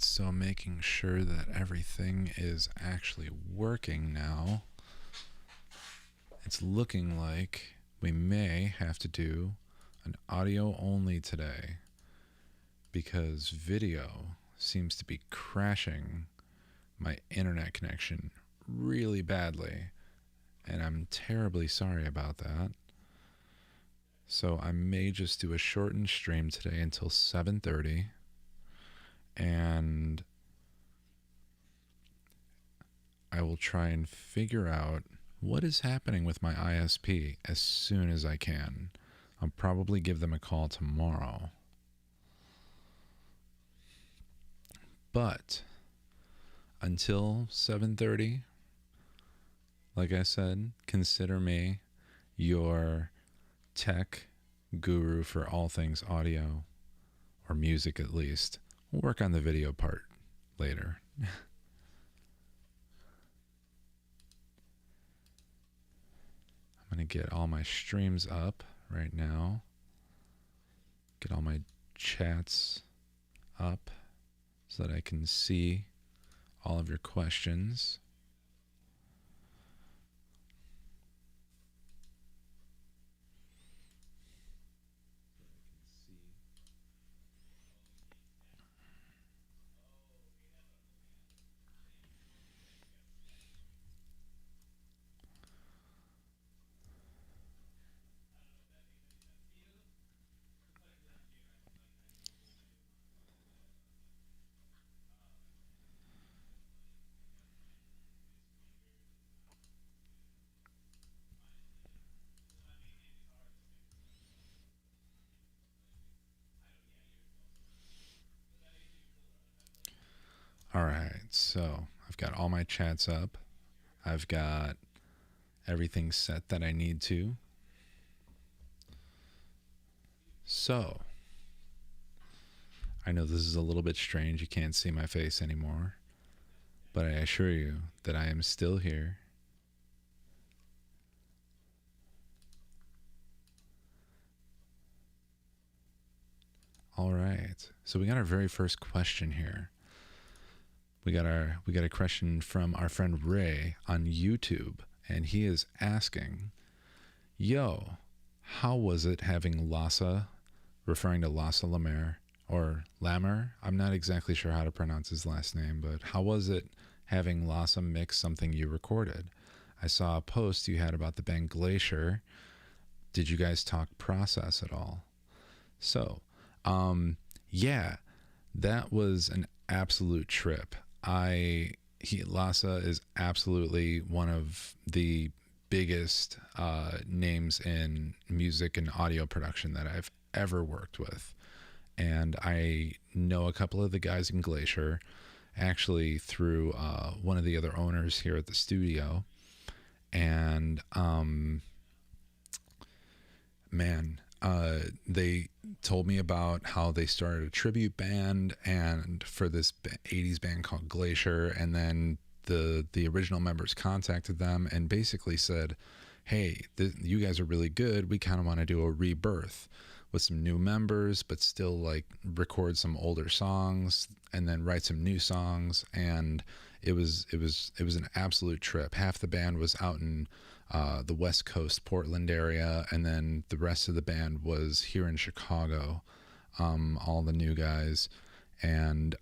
so I'm making sure that everything is actually working now. It's looking like we may have to do an audio only today because video seems to be crashing my internet connection really badly, and I'm terribly sorry about that. So I may just do a shortened stream today until 7:30, and I will try and figure out what is happening with my ISP as soon as I can. I'll probably give them a call tomorrow. But until 7:30, like I said, consider me your tech guru for all things audio, or music at least. We'll work on the video part later. I'm going to get all my streams up right now. Get all my chats up so that I can see all of your questions. All right, so I've got all my chats up. I've got everything set that I need to. So, I know this is a little bit strange. You can't see my face anymore, but I assure you that I am still here. All right, so we got our very first question here. We got a question from our friend Ray on YouTube, and he is asking, "Yo, how was it having Lasse," referring to Lasse Lammer or Lammer? I'm not exactly sure how to pronounce his last name, but how was it having Lasse mix something you recorded? I saw a post you had about the band Glacier. Did you guys talk process at all? So, yeah, that was an absolute trip. Lasse is absolutely one of the biggest names in music and audio production that I've ever worked with. And I know a couple of the guys in Glacier, actually through one of the other owners here at the studio. And they told me about how they started a tribute band and for this 80s band called Glacier, and then the original members contacted them and basically said, hey, you guys are really good, we kind of want to do a rebirth with some new members but still like record some older songs and then write some new songs. And it was an absolute trip. Half the band was out in the West Coast, Portland area, and then the rest of the band was here in Chicago, all the new guys. And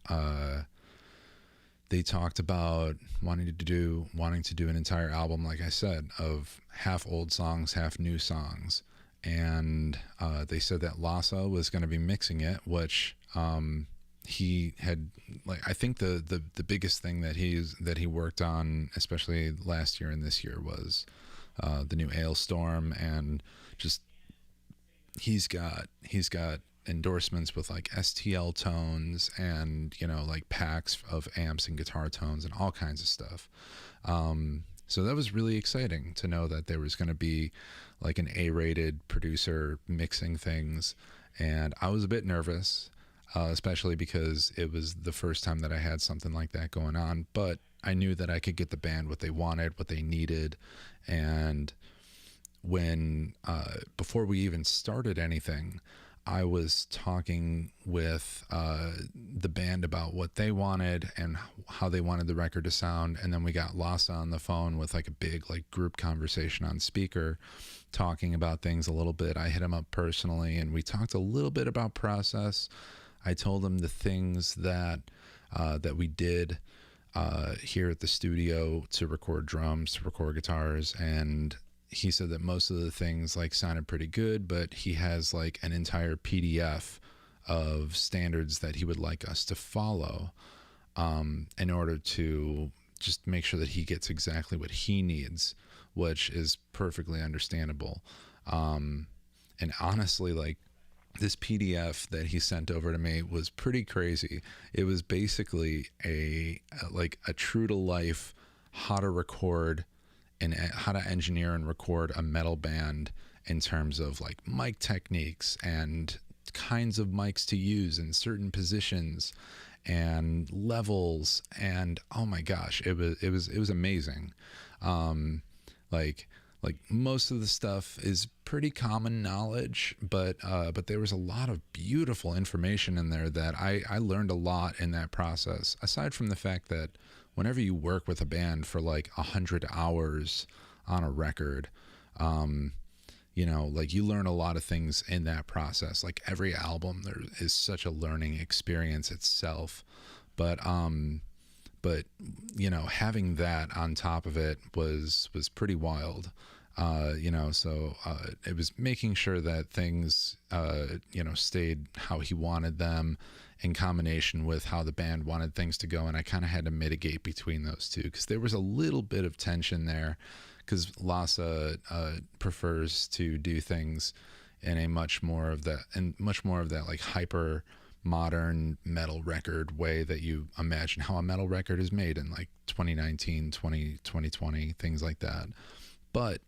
they talked about wanting to do an entire album, like I said, of half old songs, half new songs. And they said that Lasse was going to be mixing it, which he had, like, I think the biggest thing that he worked on, especially last year and this year, was the new Ailstorm, and just he's got endorsements with like STL tones and, you know, like packs of amps and guitar tones and all kinds of stuff. So that was really exciting to know that there was going to be like an A-rated producer mixing things. And I was a bit nervous, especially because it was the first time that I had something like that going on. But I knew that I could get the band what they wanted, what they needed. And when before we even started anything, I was talking with the band about what they wanted and how they wanted the record to sound, and then we got Lhasa on the phone with like a big like group conversation on speaker, talking about things a little bit. I hit him up personally, and we talked a little bit about process. I told him the things that that we did here at the studio to record drums, to record guitars, and he said that most of the things like sounded pretty good, but he has like an entire PDF of standards that he would like us to follow in order to just make sure that he gets exactly what he needs, which is perfectly understandable. And honestly, like, this PDF that he sent over to me was pretty crazy. It was basically a true to life how to record and how to engineer and record a metal band in terms of like mic techniques and kinds of mics to use in certain positions and levels. And oh my gosh, it was amazing. Like most of the stuff is pretty common knowledge, but there was a lot of beautiful information in there that I learned a lot in that process. Aside from the fact that whenever you work with a band for like 100 hours on a record, you know, like you learn a lot of things in that process. Like every album, there is such a learning experience itself. But you know, having that on top of it was pretty wild. You know, so it was making sure that things, you know, stayed how he wanted them in combination with how the band wanted things to go. And I kind of had to mitigate between those two because there was a little bit of tension there because Lhasa prefers to do things in a much more of that like hyper modern metal record way that you imagine how a metal record is made in like 2019, 2020, things like that. But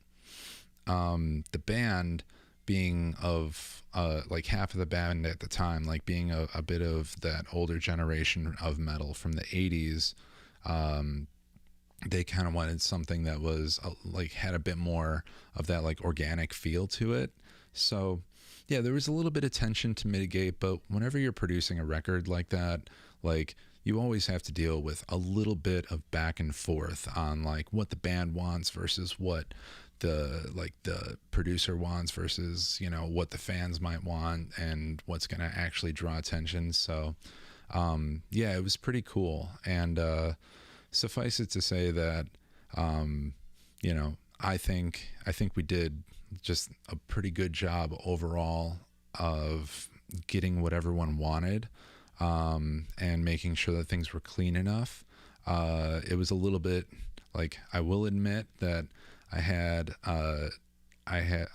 the band being of like half of the band at the time, like being a bit of that older generation of metal from the 80s, they kind of wanted something that was like had a bit more of that like organic feel to it. So yeah, there was a little bit of tension to mitigate, but whenever you're producing a record like that, like you always have to deal with a little bit of back and forth on like what the band wants versus what the producer wants versus, you know, what the fans might want and what's going to actually draw attention. So yeah, it was pretty cool. And suffice it to say that you know, I think we did just a pretty good job overall of getting what everyone wanted, and making sure that things were clean enough. It was a little bit like, I will admit that I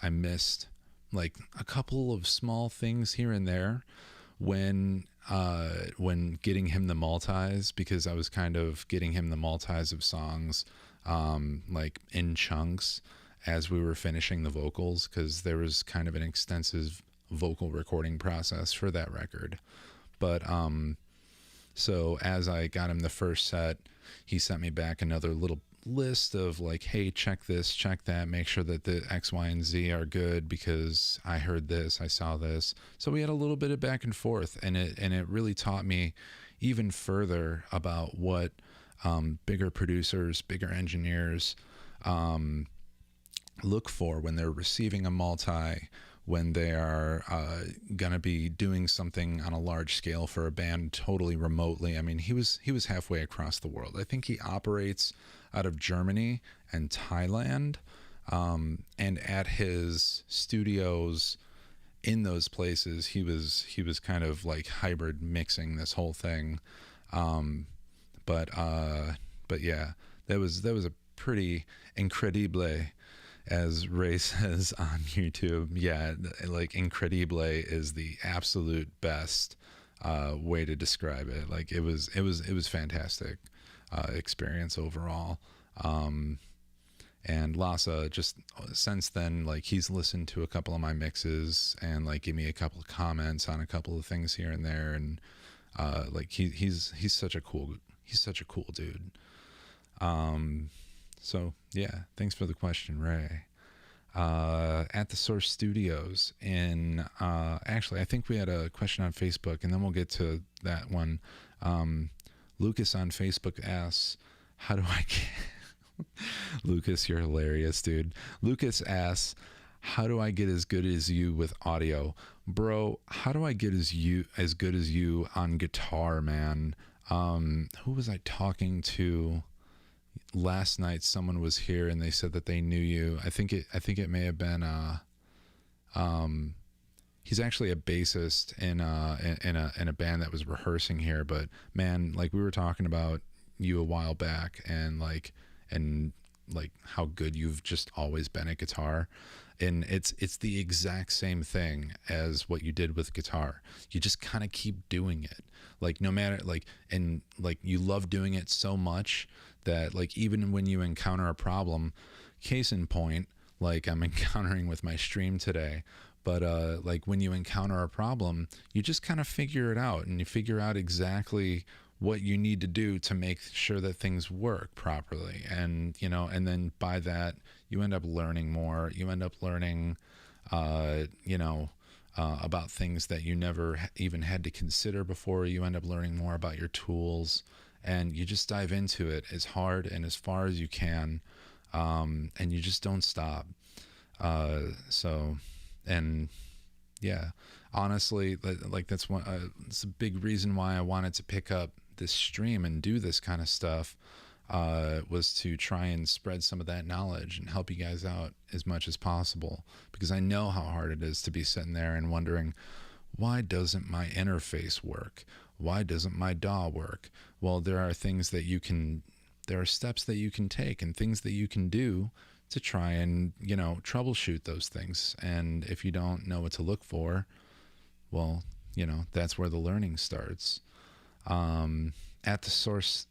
missed like a couple of small things here and there when getting him the multis, because I was kind of getting him the multis of songs like in chunks as we were finishing the vocals, because there was kind of an extensive vocal recording process for that record. But so as I got him the first set, he sent me back another little list of like, hey, check this, check that, make sure that the X, Y, and Z are good because I heard this, I saw this. So we had a little bit of back and forth, and it really taught me even further about what bigger producers, bigger engineers look for when they're receiving a multi, when they are going to be doing something on a large scale for a band totally remotely. I mean, he was halfway across the world. I think he operates out of Germany and Thailand, and at his studios in those places, he was kind of like hybrid mixing this whole thing. But yeah, that was a pretty incredible, as Ray says on YouTube. Yeah, like incredible is the absolute best way to describe it. Like it was fantastic experience overall. And Lhasa, just since then, like he's listened to a couple of my mixes and like give me a couple of comments on a couple of things here and there, and like he's such a cool dude. So yeah, thanks for the question, Ray. at the Source Studios in actually I think we had a question on Facebook, and then we'll get to that one. Lucas on Facebook asks, how do I get Lucas, you're hilarious, dude. Lucas asks, how do I get as good as you with audio? Bro, how do I get as good as you on guitar, man? Who was I talking to last night? Someone was here and they said that they knew you. I think it may have been he's actually a bassist in a band that was rehearsing here, but man, like we were talking about you a while back, and like how good you've just always been at guitar. And it's the exact same thing as what you did with guitar. You just kind of keep doing it, like no matter and you love doing it so much that like even when you encounter a problem, case in point, like I'm encountering with my stream today, but like when you encounter a problem, you just kind of figure it out, and you figure out exactly what you need to do to make sure that things work properly. And and then by that you end up learning more. You end up learning about things that you never even had to consider before. You end up learning more about your tools, and you just dive into it as hard and as far as you can, and you just don't stop. And yeah, honestly, like that's one it's a big reason why I wanted to pick up this stream and do this kind of stuff, was to try and spread some of that knowledge and help you guys out as much as possible, because I know how hard it is to be sitting there and wondering, why doesn't my interface work? Why doesn't my DAW work? Well, there are steps that you can take and things that you can do to try and troubleshoot those things. And if you don't know what to look for, well, that's where the learning starts. At the Source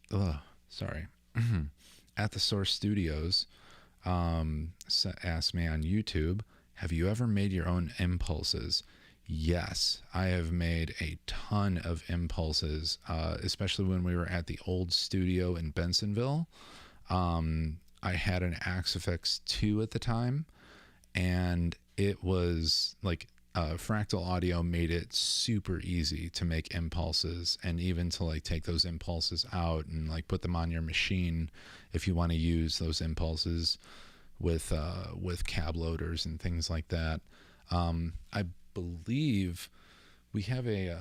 at the Source Studios asked me on YouTube, have you ever made your own impulses? Yes, I have made a ton of impulses, especially when we were at the old studio in Bensonville. I had an Axe-Fx 2 at the time, and it was like Fractal Audio made it super easy to make impulses, and even to like take those impulses out and like put them on your machine if you want to use those impulses with cab loaders and things like that. I believe we have a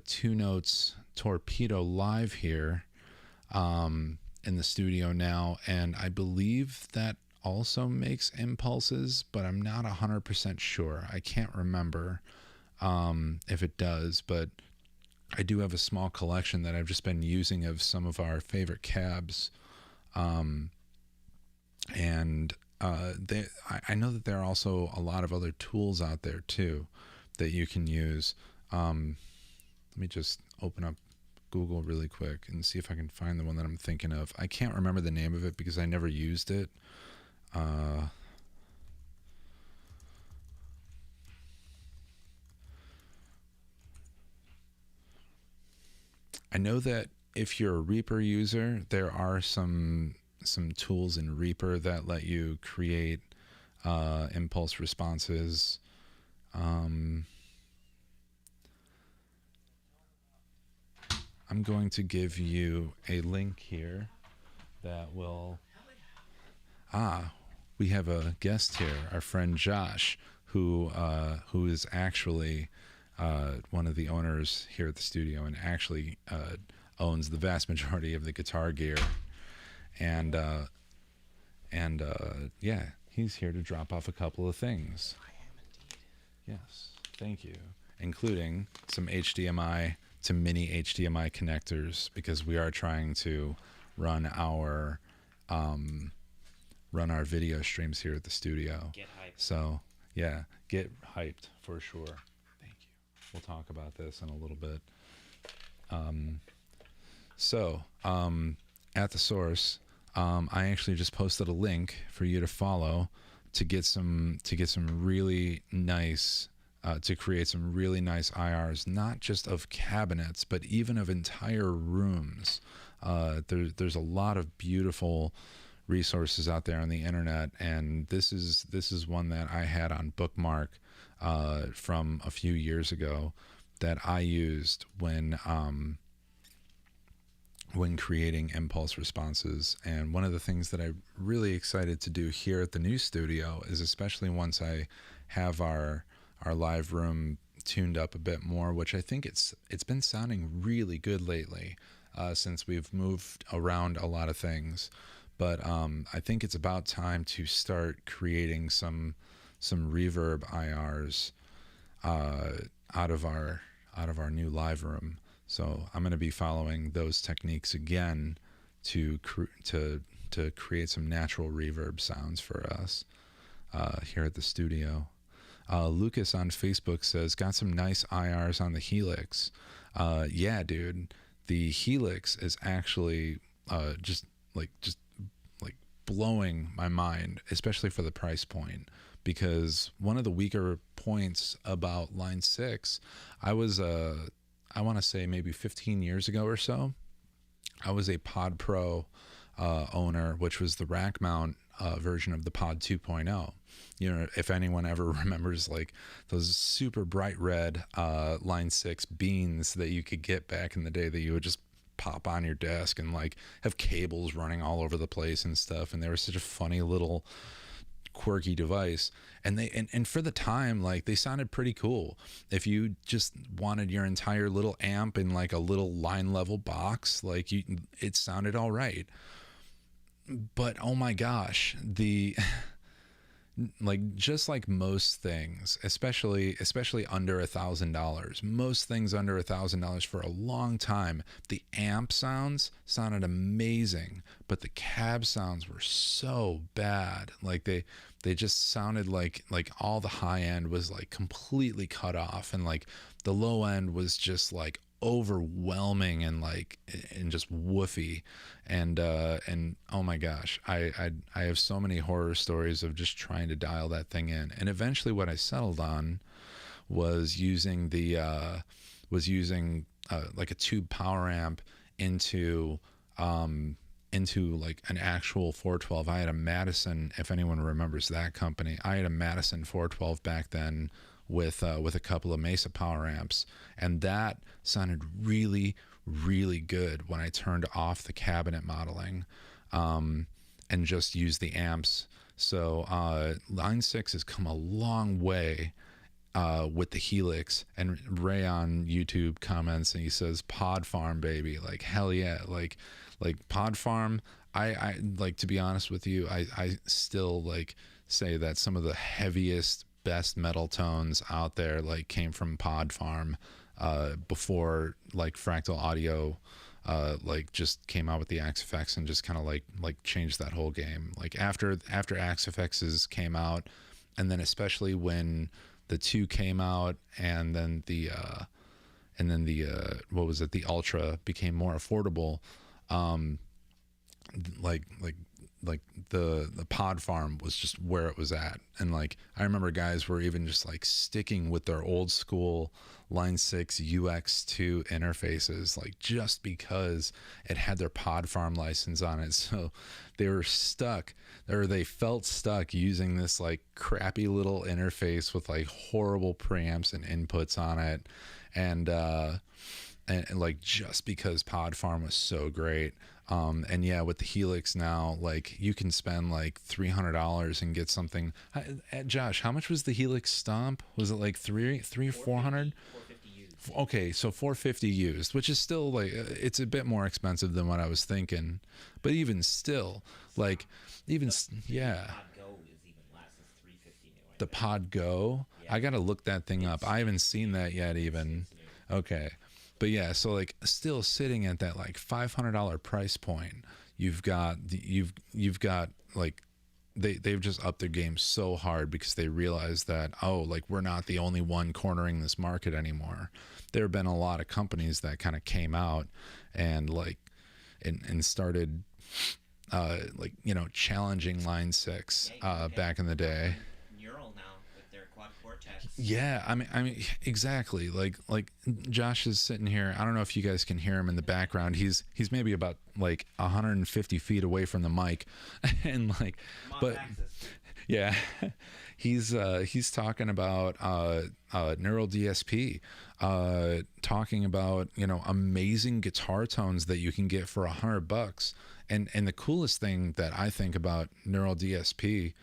Two Notes Torpedo live here in the studio now, and I believe that also makes impulses, but I'm not 100% sure. I can't remember if it does, but I do have a small collection that I've just been using of some of our favorite cabs, and I know that there are also a lot of other tools out there too that you can use. Let me just open up Google really quick and see if I can find the one that I'm thinking of. I can't remember the name of it because I never used it. I know that if you're a Reaper user, there are some tools in Reaper that let you create impulse responses. I'm going to give you a link here that will... we have a guest here, our friend Josh, who is actually one of the owners here at the studio, and actually owns the vast majority of the guitar gear. And yeah, he's here to drop off a couple of things. I am indeed. Yes, thank you. Including some HDMI to mini HDMI connectors, because we are trying to run our video streams here at the studio. Get hyped. So yeah, get hyped for sure. Thank you. We'll talk about this in a little bit. At the Source, I actually just posted a link for you to follow to get some really nice to create some really nice IRs, not just of cabinets, but even of entire rooms. There's a lot of beautiful resources out there on the internet, and this is one that I had on bookmark from a few years ago that I used when creating impulse responses. And one of the things that I'm really excited to do here at the new studio is, especially once I have our live room tuned up a bit more, which I think it's been sounding really good lately, since we've moved around a lot of things. But I think it's about time to start creating some reverb IRs out of our new live room. So I'm going to be following those techniques again to create some natural reverb sounds for us here at the studio. Lucas on Facebook says, got some nice IRs on the Helix. Yeah, dude, the Helix is actually just blowing my mind, especially for the price point. Because one of the weaker points about Line 6, I want to say maybe 15 years ago or so, I was a Pod Pro owner, which was the rack mount version of the Pod 2.0. You know, if anyone ever remembers like those super bright red Line 6 beans that you could get back in the day that you would just pop on your desk and like have cables running all over the place and stuff. And they were such a funny little quirky device, and and for the time, like, they sounded pretty cool. If you just wanted your entire little amp in like a little line level box, like, it sounded all right. But oh my gosh, like, just like most things, especially under $1,000, most things under $1,000 for a long time, the amp sounds sounded amazing, but the cab sounds were so bad. Like, they just sounded like all the high end was like completely cut off, and like the low end was just like overwhelming and just woofy. And oh my gosh, I have so many horror stories of just trying to dial that thing in. And eventually what I settled on was using like a tube power amp into like an actual 412. I had a Madison, if anyone remembers that company. I had a Madison 412 back then with a couple of Mesa power amps, and that sounded really, really good when I turned off the cabinet modeling and just used the amps. So Line 6 has come a long way with the Helix. And Ray on YouTube comments and he says, Pod Farm, baby. Like, hell yeah. Like Pod Farm, I like, to be honest with you, I still like say that some of the heaviest, best metal tones out there like came from Pod Farm before like Fractal Audio like just came out with the Axe-Fx and just kind of like changed that whole game. Like after Axe-Fx's came out, and then especially when the 2 came out, and then the what was it, the Ultra became more affordable, like the Pod Farm was just where it was at. And like I remember guys were even just like sticking with their old school Line 6 UX2 interfaces, like just because it had their Pod Farm license on it. So they were stuck, or they felt stuck using this like crappy little interface with like horrible preamps and inputs on it, and like just because Pod Farm was so great. And yeah, with the Helix now, like you can spend like $300 and get something. Josh, how much was the Helix Stomp? Was it like 400? 450 used. Okay, so 450 used, which is still like, it's a bit more expensive than what I was thinking, but even still, like, even yeah. The Pod Go, I gotta look that thing up. I haven't seen that yet even. Okay. But yeah, so like still sitting at that like $500 price point, you've got like they've just upped their game so hard because they realize that, oh, like we're not the only one cornering this market anymore. There have been a lot of companies that kind of came out and like and started like, you know, challenging Line 6 back in the day. Neural now with their quad core Cortex. Yeah, I mean, exactly. Like Josh is sitting here. I don't know if you guys can hear him in the background. He's maybe about like 150 feet away from the mic, and like, I'm on but Axis. yeah, he's talking about Neural DSP, talking about amazing guitar tones that you can get for $100. And the coolest thing that I think about Neural DSP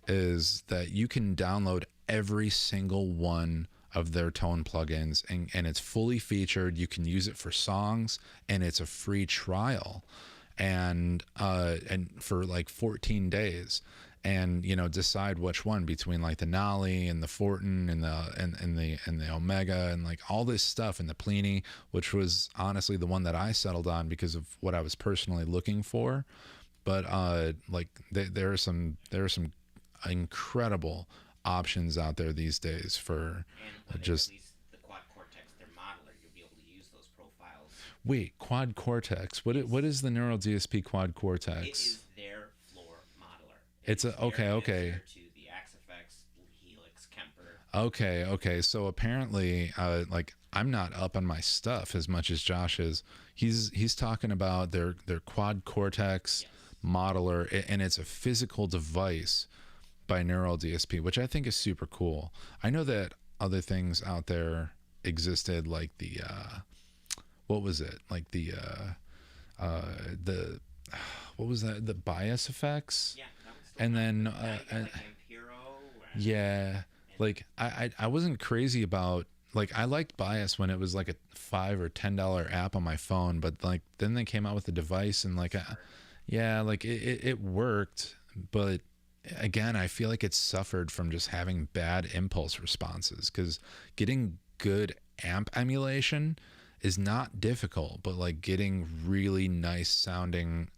is that you can download every single one of their tone plugins, and it's fully featured. You can use it for songs, and it's a free trial, and for like 14 days, and decide which one between like the Nolly and the Fortin and the Omega and like all this stuff, and the Plini, which was honestly the one that I settled on because of what I was personally looking for. But like there are some incredible options out there these days for And with just at least the Quad Cortex, their modeler, you'll be able to use those profiles. wait, Quad Cortex. What is the Neural DSP Quad Cortex? It is their floor modeler. It's is a okay, their okay. answer to the Axifex, Helix, Kemper. Okay. So apparently, like I'm not up on my stuff as much as Josh is. He's talking about their Quad Cortex modeler, and it's a physical device by Neural DSP, which I think is super cool. I know that other things out there existed, like the what was it? Like the what was that? The bias effects. Yeah, that was the And one. then Now you got, like Ampero. And, yeah, like I wasn't crazy about, like, I liked Bias when it was like a $5 or $10 app on my phone, but like then they came out with the device, and like yeah, like it worked, but again, I feel like it suffered from just having bad impulse responses, because getting good amp emulation is not difficult, but like getting really nice sounding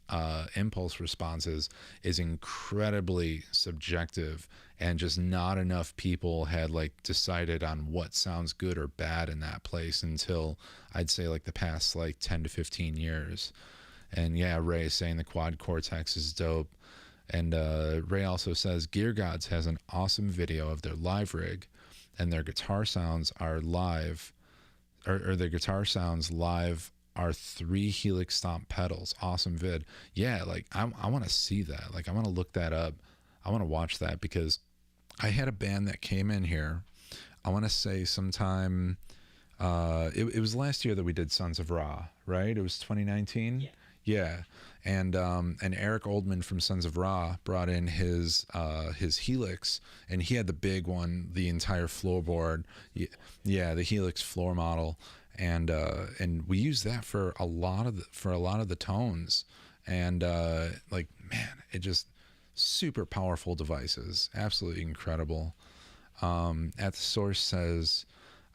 impulse responses is incredibly subjective, and just not enough people had like decided on what sounds good or bad in that place until I'd say like the past like 10 to 15 years. And yeah, Ray is saying the Quad Cortex is dope. And Ray also says Gear Gods has an awesome video of their live rig, and their guitar sounds are live, or their guitar sounds live are 3 Helix Stomp pedals. Awesome vid. Yeah, like I want to see that. Like I want to look that up. I want to watch that, because I had a band that came in here. I want to say sometime. It was last year that we did Sons of Ra, right? It was 2019. Yeah. Yeah, and Eric Oldman from Sons of Ra brought in his Helix, and he had the big one, the entire floorboard. Yeah, the Helix floor model, and we used that for a lot of the tones, and like, man, it just super powerful devices, absolutely incredible. At the source says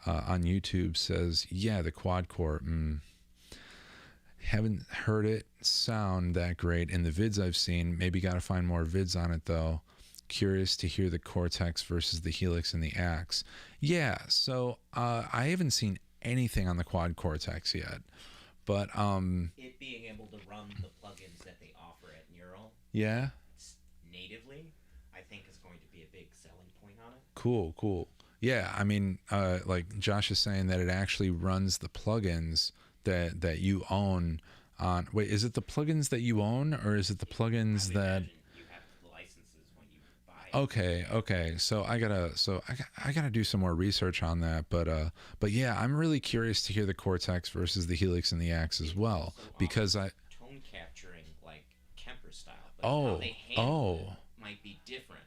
on YouTube says, yeah, the quad core. Haven't heard it sound that great in the vids I've seen. Maybe got to find more vids on it though. Curious to hear the Cortex versus the Helix and the Axe. Yeah, so I haven't seen anything on the Quad Cortex yet, but it being able to run the plugins that they offer at Neural yeah, natively, I think is going to be a big selling point on it. cool. Yeah, I mean, like Josh is saying that it actually runs the plugins that you own on. Wait, is it the plugins that you own, or is it the plugins I would that? imagine you have the licenses when you buy it. Okay. So I gotta do some more research on that. But yeah, I'm really curious to hear the Cortex versus the Helix and the Axe as well, Also because offers tone capturing like Kemper style, but Oh, how they handle oh. it might be different.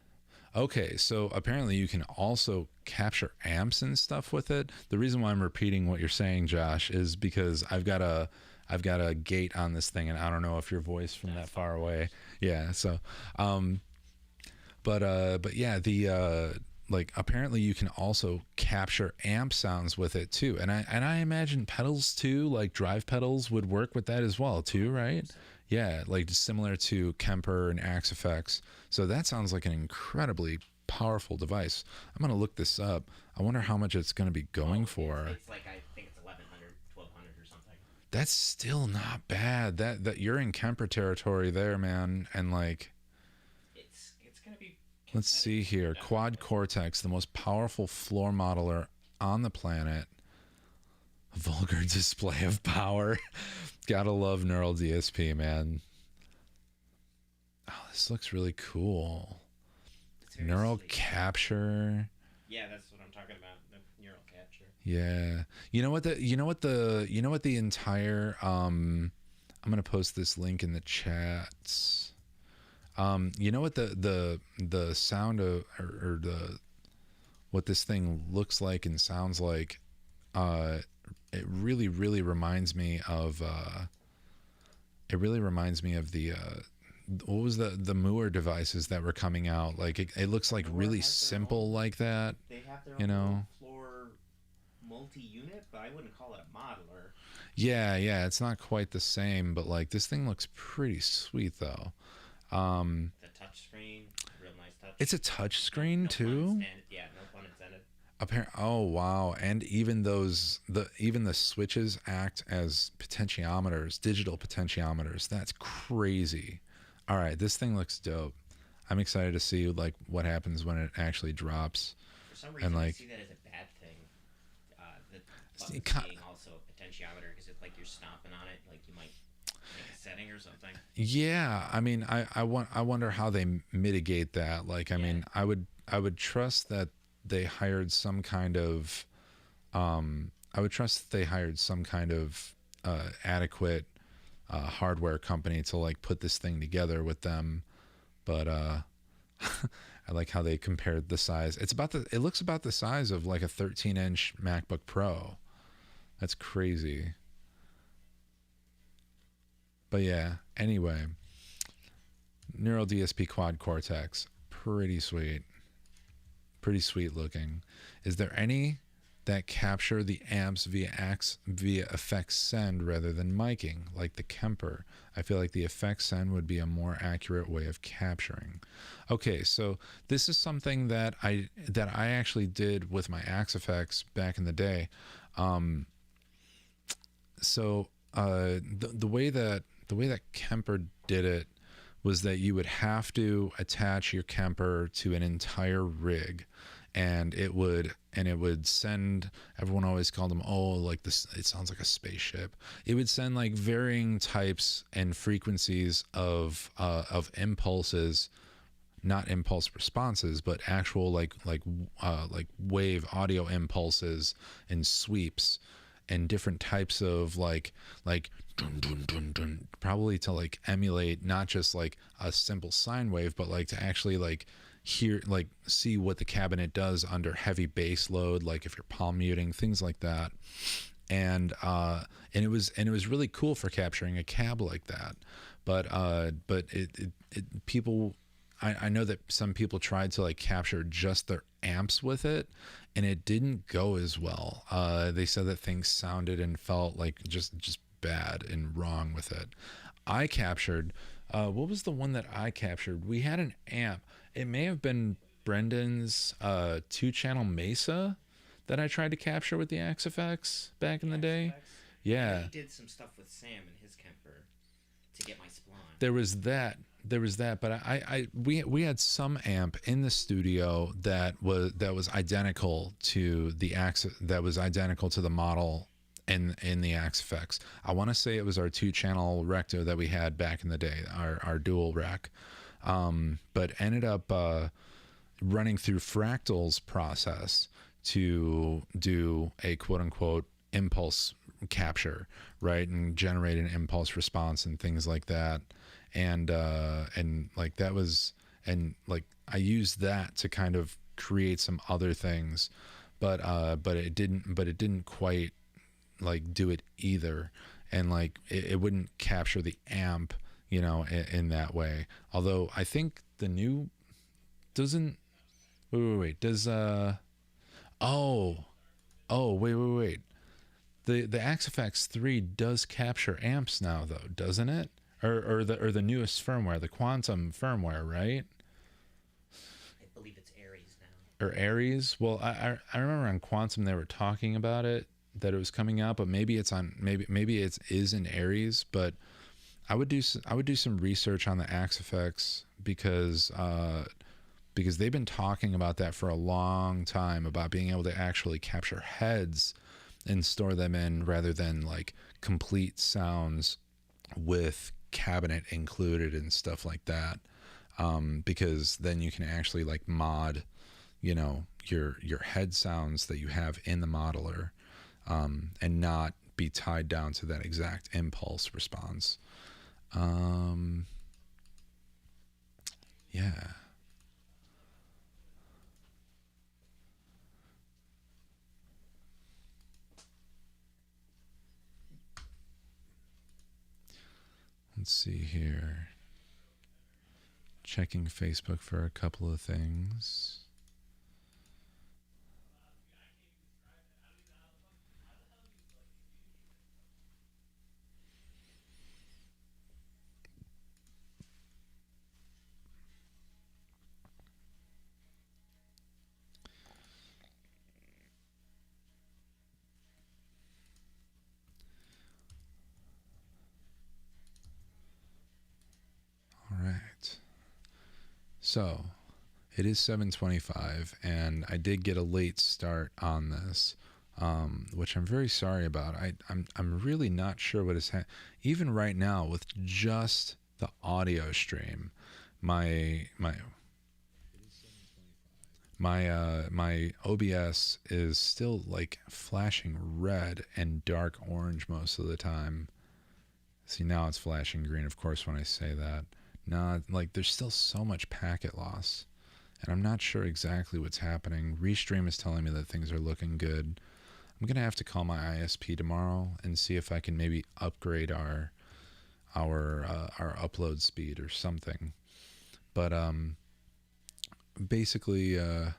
Okay, so apparently you can also capture amps and stuff with it. The reason why I'm repeating what you're saying, Josh, is because I've got a gate on this thing, and I don't know if your voice from that far away. Yeah, so but yeah, the like apparently you can also capture amp sounds with it too. And I imagine pedals too, like drive pedals would work with that as well too, right? Yeah, like similar to Kemper and Axifex. So that sounds like an incredibly powerful device. I'm going to look this up. I wonder how much it's going to be going for. It's like, I think it's 1100, 1200 or something. That's still not bad. That you're in Kemper territory there, man. And like, It's going to be Let's see here. Quad Cortex, the most powerful floor modeler on the planet. Vulgar display of power. Gotta love Neural DSP, man. Oh, this looks really cool. Neural capture. Yeah, that's what I'm talking about. The neural capture. Yeah. The entire I'm gonna post this link in the chats. You know what the sound of or the what this thing looks like and sounds like? It really reminds me of the what was the Mooer devices that were coming out. Like it looks like really simple like that. They have their own floor multi-unit, but I wouldn't call it a modeler. Yeah, it's not quite the same, but like this thing looks pretty sweet though. The touch screen, real nice touch. It's a touch screen no too. Yeah, no pun intended. Oh wow! And even the switches act as potentiometers, digital potentiometers. That's crazy. All right, this thing looks dope. I'm excited to see like what happens when it actually drops. For some reason, I see that as a bad thing. The button being also a potentiometer, because it's like you're stomping on it, like you might make a setting or something. Yeah, I mean, I wonder how they mitigate that. Like, I mean, I would trust that they hired some kind of adequate hardware company to like put this thing together with them, but I like how they compared the size. It looks about the size of like a 13-inch MacBook Pro. That's crazy. But yeah, anyway, Neural DSP Quad Cortex, pretty sweet looking. Is there any that capture the amps via effects send rather than miking, like the Kemper? I feel like the effects send would be a more accurate way of capturing. Okay, so this is something that I actually did with my Axe-Fx back in the day. The way that Kemper did it was that you would have to attach your Kemper to an entire rig, and it would send, everyone always called them, like this, it sounds like a spaceship. It would send like varying types and frequencies of impulses, not impulse responses, but actual like wave audio impulses and sweeps, and different types of like dun, dun, dun, dun, probably to like emulate not just like a simple sine wave, but like to actually like hear, like see what the cabinet does under heavy bass load, like if you're palm muting, things like that. And it was really cool for capturing a cab like that. But people, I know that some people tried to like capture just their amps with it, and it didn't go as well. They said that things sounded and felt like just bad and wrong with it. I captured, what was the one that I captured? We had an amp. It may have been Brendan's 2-channel Mesa that I tried to capture with the Axe-Fx back in the day. Yeah. He did some stuff with Sam and his Kemper to get my spline. There was that, but we had some amp in the studio that was identical to the the model in the Axe-Fx. I want to say it was our 2-channel Recto that we had back in the day, our dual rec, but ended up running through Fractal's process to do a quote unquote impulse capture, right, and generate an impulse response and things like that. And like that was, and like I used that to kind of create some other things, but it didn't quite like do it either. And like it wouldn't capture the amp, in that way. Although I think the new doesn't, wait, does, wait. The Axe-Fx 3 does capture amps now though, doesn't it? Or the newest firmware, the Quantum firmware, right? I believe it's Aries now. Or Aries? Well, I remember on Quantum they were talking about it, that it was coming out, but maybe it's on, maybe it is in Aries. But I would do some research on the Axe-Fx, because because they've been talking about that for a long time, about being able to actually capture heads and store them in rather than like complete sounds with cabinet included and stuff like that. Because then you can actually like mod, you know, your head sounds that you have in the modeler, and not be tied down to that exact impulse response. Yeah. Let's see here. Checking Facebook for a couple of things. All right. So, it is 7:25, and I did get a late start on this, which I'm very sorry about. I'm really not sure what is even right now with just the audio stream. My OBS is still like flashing red and dark orange most of the time. See, now it's flashing green, of course, when I say that. Nah, like there's still so much packet loss, and I'm not sure exactly what's happening. Restream is telling me that things are looking good. I'm gonna have to call my ISP tomorrow and see if I can maybe upgrade our upload speed or something. But basically, I'm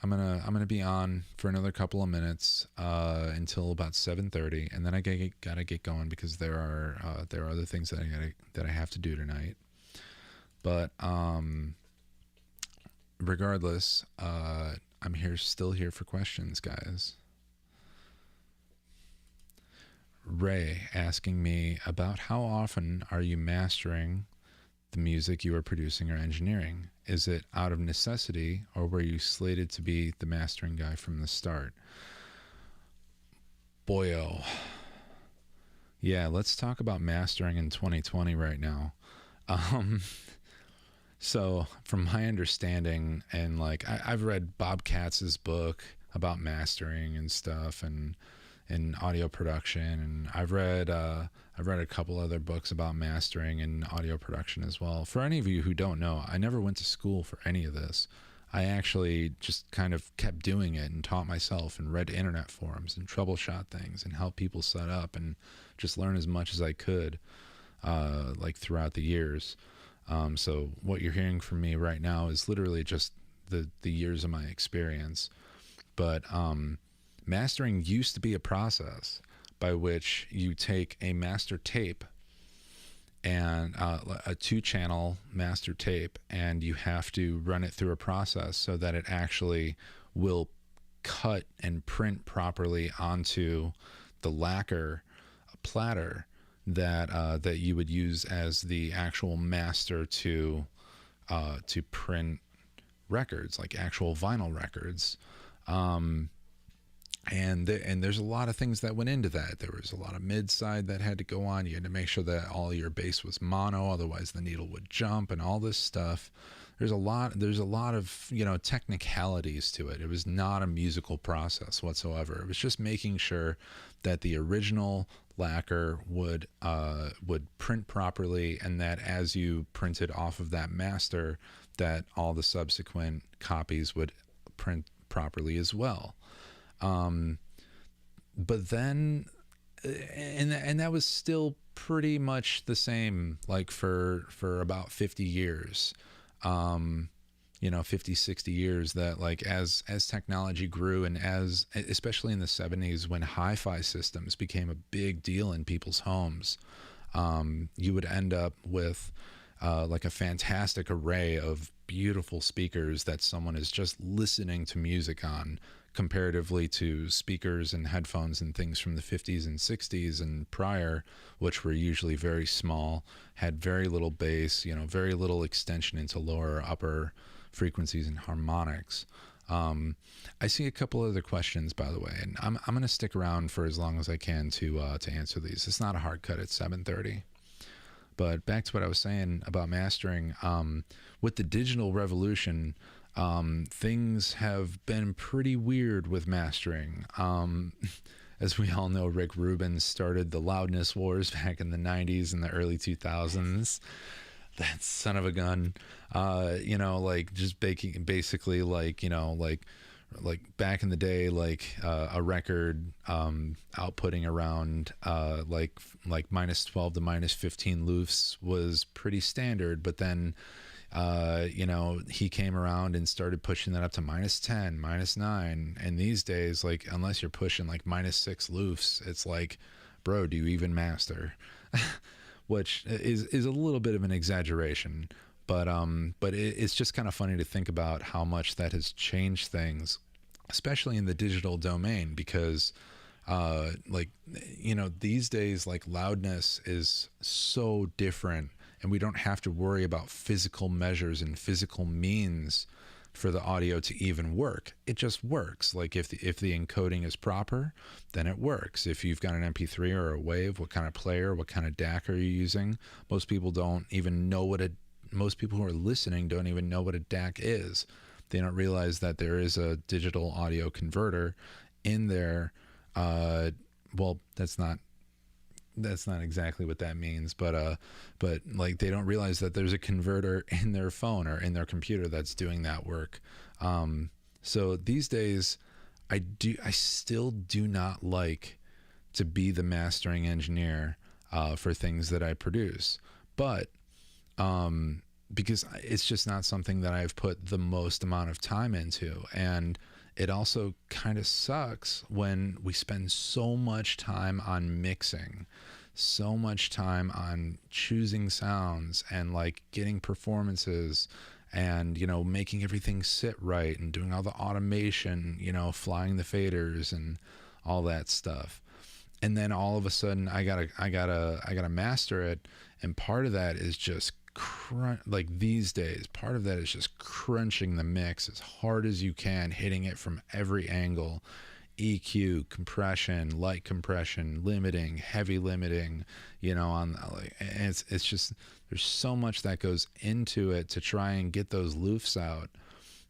gonna be on for another couple of minutes until about 7:30, and then I gotta get going because there are other things that I have to do tonight. But regardless, I'm still here for questions, guys. Ray asking me about how often are you mastering the music you are producing or engineering? Is it out of necessity, or were you slated to be the mastering guy from the start? Boyo. Yeah, let's talk about mastering in 2020 right now. So from my understanding, and like I've read Bob Katz's book about mastering and stuff, and audio production, and I've read a couple other books about mastering and audio production as well. For any of you who don't know, I never went to school for any of this. I actually just kind of kept doing it and taught myself and read internet forums and troubleshot things and help people set up and just learn as much as I could, like throughout the years. So what you're hearing from me right now is literally just the years of my experience. But mastering used to be a process by which you take a master tape and a 2-channel master tape, and you have to run it through a process so that it actually will cut and print properly onto the lacquer platter that you would use as the actual master to print records, like actual vinyl records. And there's a lot of things that went into that. There was a lot of mid-side that had to go on. You had to make sure that all your bass was mono, otherwise the needle would jump, and all this stuff. There's a lot of, you know, technicalities to it. It was not a musical process whatsoever. It was just making sure that the original lacquer would print properly, and that as you printed off of that master, that all the subsequent copies would print properly as well. But then, and that was still pretty much the same, like for about 50 years, 50, 60 years, that like as technology grew, and as, especially in the 70s when hi-fi systems became a big deal in people's homes, you would end up with like a fantastic array of beautiful speakers that someone is just listening to music on, comparatively to speakers and headphones and things from the 50s and 60s and prior, which were usually very small, had very little bass, very little extension into lower or upper frequencies and harmonics. I see a couple other questions, by the way, and I'm going to stick around for as long as I can to answer these. It's not a hard cut. It's 7:30. But back to what I was saying about mastering. With the digital revolution, things have been pretty weird with mastering. As we all know, Rick Rubin started the loudness wars back in the 90s and the early 2000s. That son of a gun, like just basically like, like back in the day, like a record outputting around like minus 12 to minus 15 loofs was pretty standard. But then, he came around and started pushing that up to minus 10, minus 9. And these days, like, unless you're pushing like minus 6 loofs, it's like, bro, do you even master? Which is a little bit of an exaggeration, but it's just kind of funny to think about how much that has changed things, especially in the digital domain, because these days, like, loudness is so different, and we don't have to worry about physical measures and physical means for the audio to even work. It just works. Like if the encoding is proper, then it works. If you've got an MP3 or a wave, what kind of player, what kind of DAC are you using? Most people don't even know most people who are listening don't even know what a DAC is. They don't realize that there is a digital audio converter in there. Well, that's not exactly what that means, but like they don't realize that there's a converter in their phone or in their computer that's doing that work. So these days I still do not like to be the mastering engineer for things that I produce, but because it's just not something that I've put the most amount of time into. And it also kind of sucks when we spend so much time on mixing, so much time on choosing sounds and like getting performances and, making everything sit right and doing all the automation, flying the faders and all that stuff. And then all of a sudden I gotta master it. And part of that is just like these days, part of that is just crunching the mix as hard as you can, hitting it from every angle, EQ, compression, light compression, limiting, heavy limiting, and it's just, there's so much that goes into it to try and get those loofs out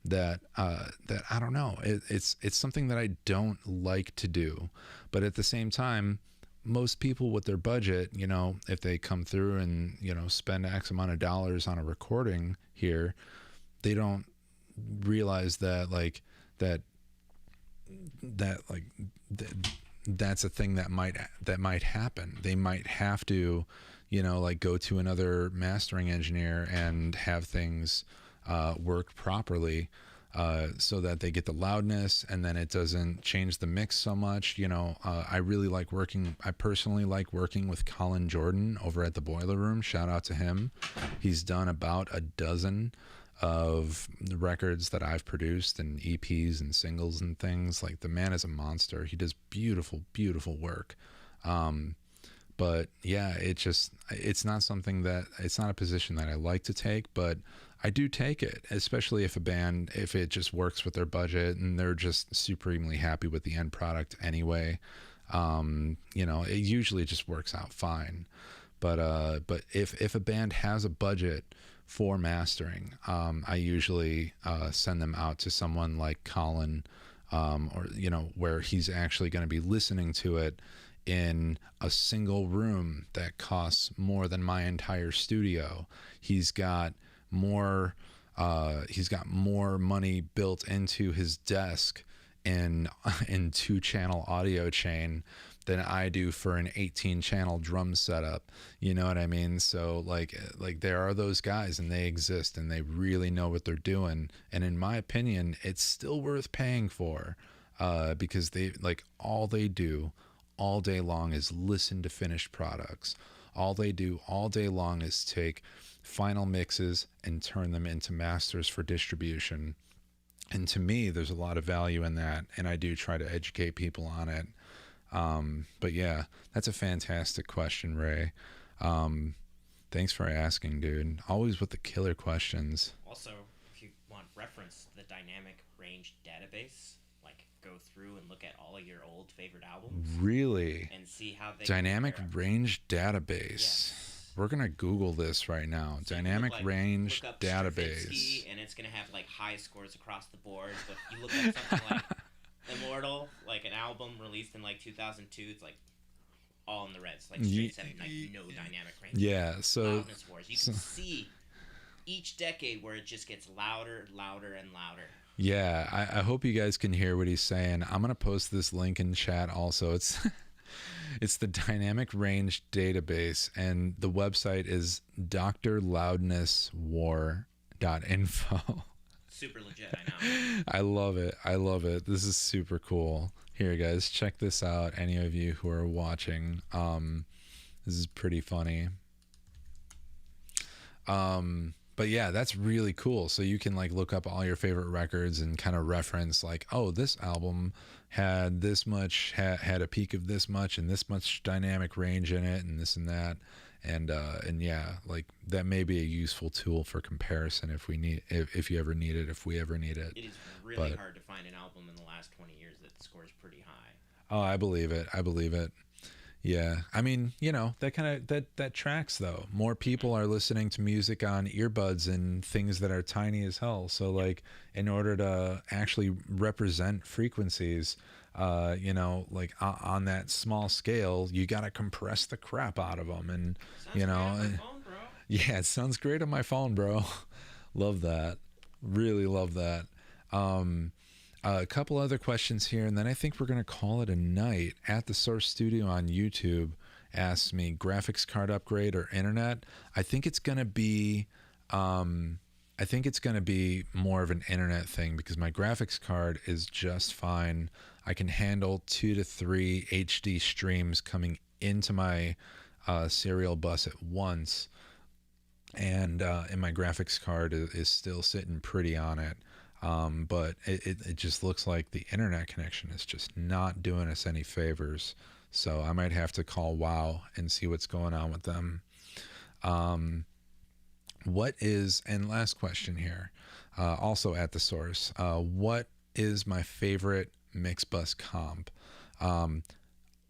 that I don't know. It's something that I don't like to do, but at the same time, most people with their budget, if they come through and, spend X amount of dollars on a recording here, they don't realize that that's a thing that might happen. They might have to, go to another mastering engineer and have things work properly. So that they get the loudness and then it doesn't change the mix so much. I personally like working with Colin Jordan over at the Boiler Room. Shout out to him. He's done about a dozen of the records that I've produced and EPs and singles and things. Like, the man is a monster. He does beautiful, beautiful work. But yeah, it's not a position that I like to take, but I do take it, especially if it just works with their budget and they're just supremely happy with the end product anyway. It usually just works out fine. But if a band has a budget for mastering, I usually send them out to someone like Colin, or where he's actually going to be listening to it in a single room that costs more than my entire studio. He's got more money built into his desk in 2-channel audio chain than I do for an 18-channel drum setup. You know what I mean? So like there are those guys, and they exist, and they really know what they're doing. And in my opinion, it's still worth paying for, because all they do all day long is listen to finished products. All they do all day long is take final mixes and turn them into masters for distribution. And to me, there's a lot of value in that, and I do try to educate people on it. But yeah, that's a fantastic question, Ray. Thanks for asking, dude. Always with the killer questions. Also, if you want reference the dynamic range database, like go through and look at all of your old favorite albums. Really? And see how they dynamic compare. range database. Yes. We're gonna Google this right now. So dynamic range look up database. Stravinsky, and it's gonna have like high scores across the board. But you look at something like Immortal, like an album released in like 2002, it's like all in the reds, like straight 7, like no dynamic range. Yeah, so Loudness wars. You can see each decade where it just gets louder, louder, and louder. Yeah, I hope you guys can hear what he's saying. I'm gonna post this link in chat also. It's it's the dynamic range database, and the website is drloudnesswar.info. Super legit, I know. I love it. I love it. This is super cool. Here, guys, check this out. Any of you who are watching, this is pretty funny. But yeah, that's really cool. So you can like look up all your favorite records and kind of reference like, oh, this album had this much, had a peak of this much and this much dynamic range in it and this and that. And yeah, like that may be a useful tool for comparison if we need, if you ever need it, if we ever need it. It is really hard to find an album in the last 20 years that scores pretty high. Oh, I believe it. I believe it. Yeah, I mean, you know, that kind of that tracks though. More people are listening to music on earbuds and things that are tiny as hell. So like, in order to actually represent frequencies, you know, like on that small scale, you got to compress the crap out of them, and Sounds you know, great on my phone, bro. Yeah, it sounds great on my phone, bro. Love that. Really love that. A couple other questions here, and then I think we're going to call it a night. At the Source Studio on YouTube asks me, graphics card upgrade or internet? I think it's going to be more of an internet thing because my graphics card is just fine. I can handle 2 to 3 HD streams coming into my serial bus at once, and my graphics card is still sitting pretty on it. But it just looks like the internet connection is just not doing us any favors. So I might have to call WoW and see what's going on with them. And last question here, also at the Source, what is my favorite Mixbus comp? I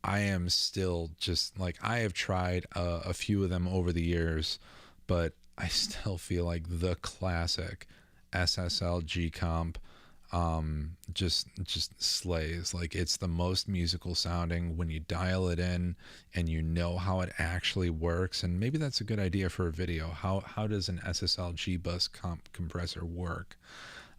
am still just like, I have tried a few of them over the years, but I still feel like the classic SSL G comp just slays. Like, it's the most musical sounding when you dial it in and you know how it actually works. And maybe that's a good idea for a video. How does an SSL G bus comp compressor work?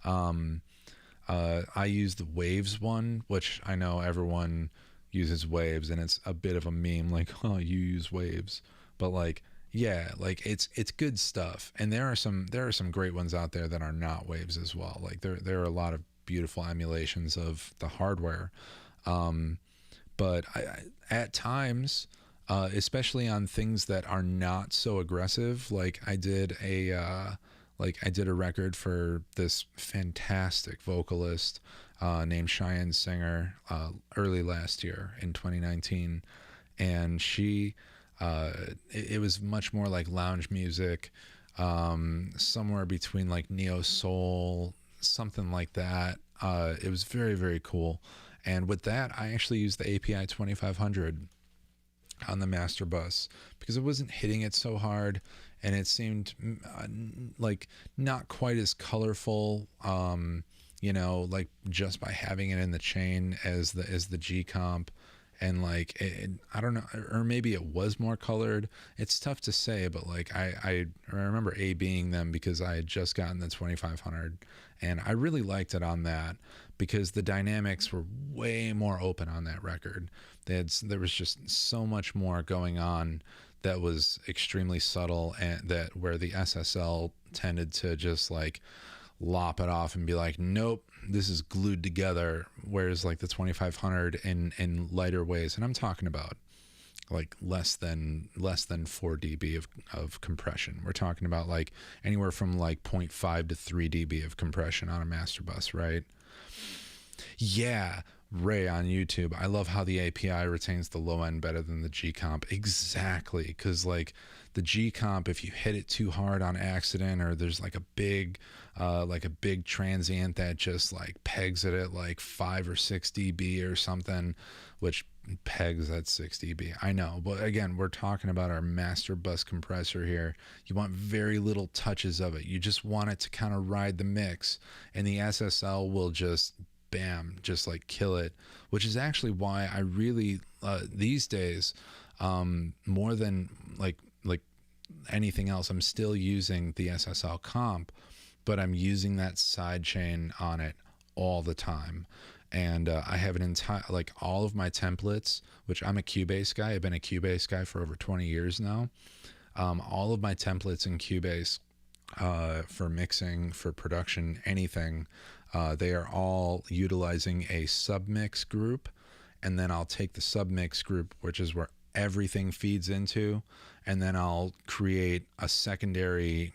I use the Waves one, which I know everyone uses Waves, and it's a bit of a meme, like, oh, you use Waves, but like, yeah, like it's good stuff. And there are some great ones out there that are not Waves as well. Like there are a lot of beautiful emulations of the hardware. But I at times, especially on things that are not so aggressive, like I did a record for this fantastic vocalist named Cheyenne Singer early last year in 2019, and she it was much more like lounge music, somewhere between like neo soul, something like that. It was very, very cool. And with that, I actually used the API 2500 on the master bus because it wasn't hitting it so hard, and it seemed like not quite as colorful, you know, like just by having it in the chain as the G comp. And like I don't know, or maybe it was more colored. It's tough to say, but like I remember A-Bing them because I had just gotten the 2500, and I really liked it on that because the dynamics were way more open on that record. There was just so much more going on that was extremely subtle, and that where the SSL tended to just like lop it off and be like, nope, this is glued together, whereas like the 2500 in lighter ways, and I'm talking about like less than 4 dB of compression. We're talking about like anywhere from like 0.5 to 3 dB of compression on a master bus, right? Yeah, Ray on YouTube, I love how the API retains the low end better than the G comp. Exactly, because like the G comp, if you hit it too hard on accident, or there's like a big transient that just like pegs it at like 5 or 6 dB or something, which pegs at 6 dB. I know, but again, we're talking about our master bus compressor here. You want very little touches of it. You just want it to kind of ride the mix, and the SSL will just bam, just like kill it, which is actually why I really these days, more than like anything else, I'm still using the SSL comp, but I'm using that side chain on it all the time. And I have an entire, like all of my templates, which I'm a Cubase guy. I've been a Cubase guy for over 20 years now. All of my templates in Cubase, for mixing, for production, anything, they are all utilizing a submix group, and then I'll take the submix group, which is where everything feeds into, and then I'll create a secondary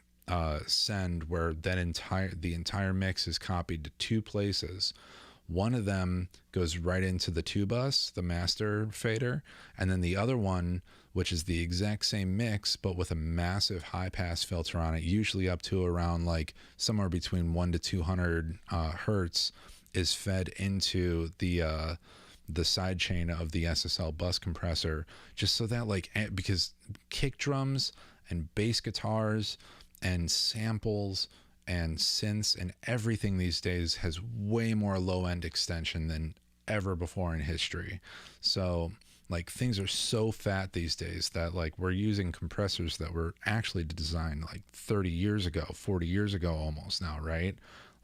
send where the entire mix is copied to 2 places. One of them goes right into the 2 bus, the master fader, and then the other one, which is the exact same mix but with a massive high pass filter on it, usually up to around like somewhere between 1 to 200 hertz, is fed into the side chain of the SSL bus compressor, just so that like, because kick drums and bass guitars and samples and synths and everything these days has way more low end extension than ever before in history. So like things are so fat these days that like we're using compressors that were actually designed like 30 years ago, 40 years ago almost now, right?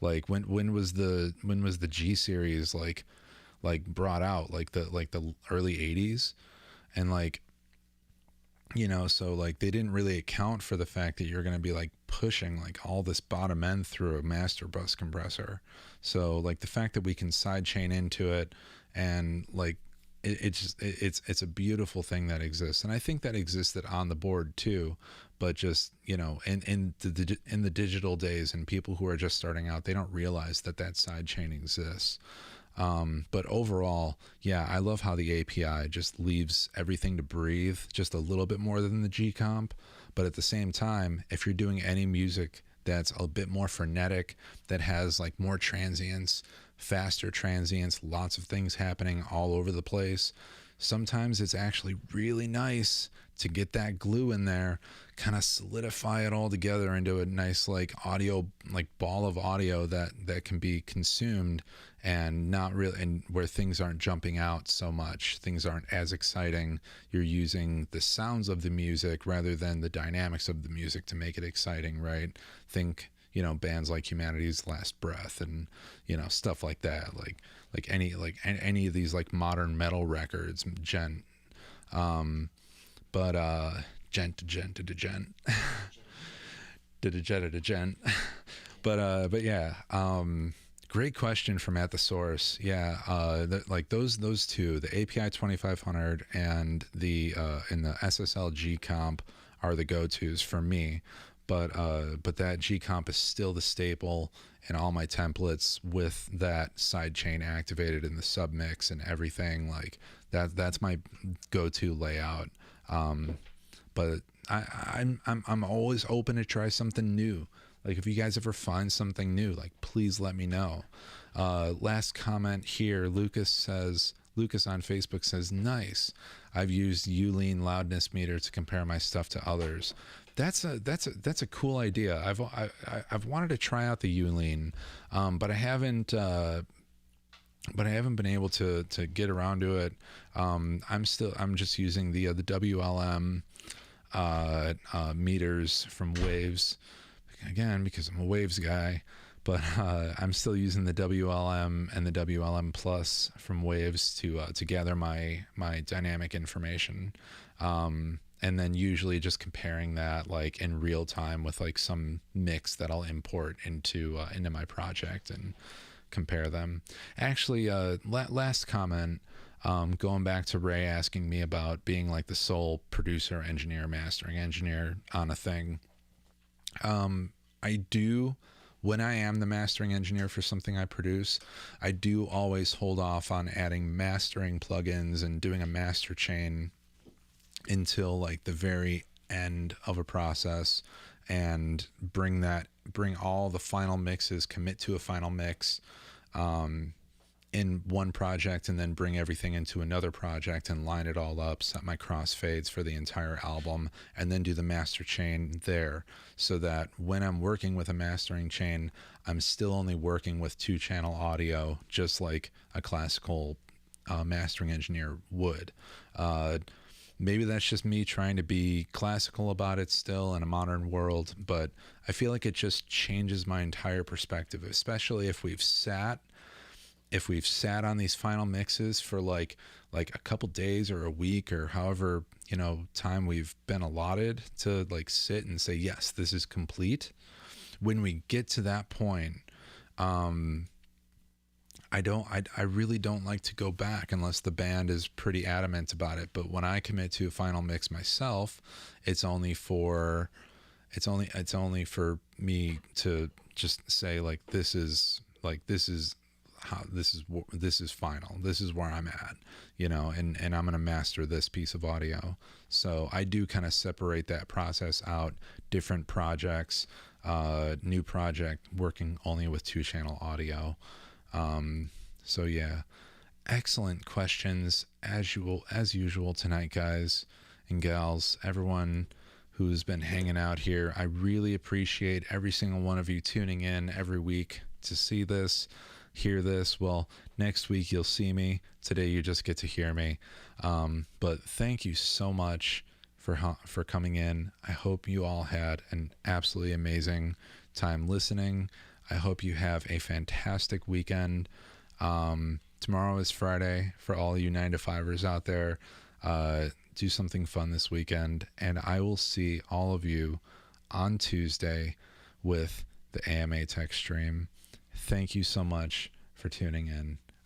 Like when was the G series like brought out, like the early 80s, and like, you know, so like they didn't really account for the fact that you're going to be like pushing like all this bottom end through a master bus compressor. So like the fact that we can sidechain into it, and like it's a beautiful thing that exists, and I think that existed on the board too, but just, you know, in the digital days, and people who are just starting out, they don't realize that sidechain exists. But overall, yeah, I love how the API just leaves everything to breathe just a little bit more than the G comp. But at the same time, if you're doing any music that's a bit more frenetic, that has like more transients, faster transients, lots of things happening all over the place, sometimes it's actually really nice to get that glue in there, kind of solidify it all together into a nice like audio, like ball of audio that can be consumed, and not really, and where things aren't jumping out so much, things aren't as exciting. You're using the sounds of the music rather than the dynamics of the music to make it exciting, right? Think, you know, bands like Humanity's Last Breath, and, you know, stuff like that, like any of these like modern metal records, gent, but gent to gent to gent to gent. But yeah, great question from At the Source. Yeah, like those two, the API 2500 and the SSL G comp are the go-tos for me. But that G comp is still the staple in all my templates, with that sidechain activated in the submix and everything. Like that's my go-to layout. But I'm always open to try something new. Like if you guys ever find something new, like please let me know. Last comment here, Lucas on Facebook says, nice. I've used Ulean loudness meter to compare my stuff to others. That's a cool idea. I've wanted to try out the Ulean, but I haven't been able to get around to it. I'm just using the WLM meters from Waves, again because I'm a Waves guy, but I'm still using the WLM and the WLM Plus from Waves to gather my dynamic information, and then usually just comparing that like in real time with like some mix that I'll import into my project and compare them. Actually, last comment, going back to Ray asking me about being like the sole producer, engineer, mastering engineer on a thing. I do when I am the mastering engineer for something I produce, I do always hold off on adding mastering plugins and doing a master chain until like the very end of a process, and bring all the final mixes, commit to a final mix in one project, and then bring everything into another project and line it all up, set my crossfades for the entire album, and then do the master chain there, so that when I'm working with a mastering chain, I'm still only working with 2-channel audio, just like a classical mastering engineer would. Maybe that's just me trying to be classical about it still in a modern world, but I feel like it just changes my entire perspective, especially if we've sat on these final mixes for like a couple days or a week or however, time we've been allotted to like sit and say, yes, this is complete. When we get to that point, I really don't like to go back unless the band is pretty adamant about it. But when I commit to a final mix myself, it's only for me to just say like, this is final. This is where I'm at, and I'm going to master this piece of audio. So I do kind of separate that process out, different projects, new project, working only with 2-channel audio. So yeah, excellent questions as usual tonight, guys and gals, everyone who's been hanging out here. I really appreciate every single one of you tuning in every week to see this, hear this. Well, next week you'll see me. Today you just get to hear me. But thank you so much for coming in. I hope you all had an absolutely amazing time listening. I hope you have a fantastic weekend. Tomorrow is Friday for all you 9-to-5ers out there. Do something fun this weekend, and I will see all of you on Tuesday with the AMA Tech Stream. Thank you so much for tuning in.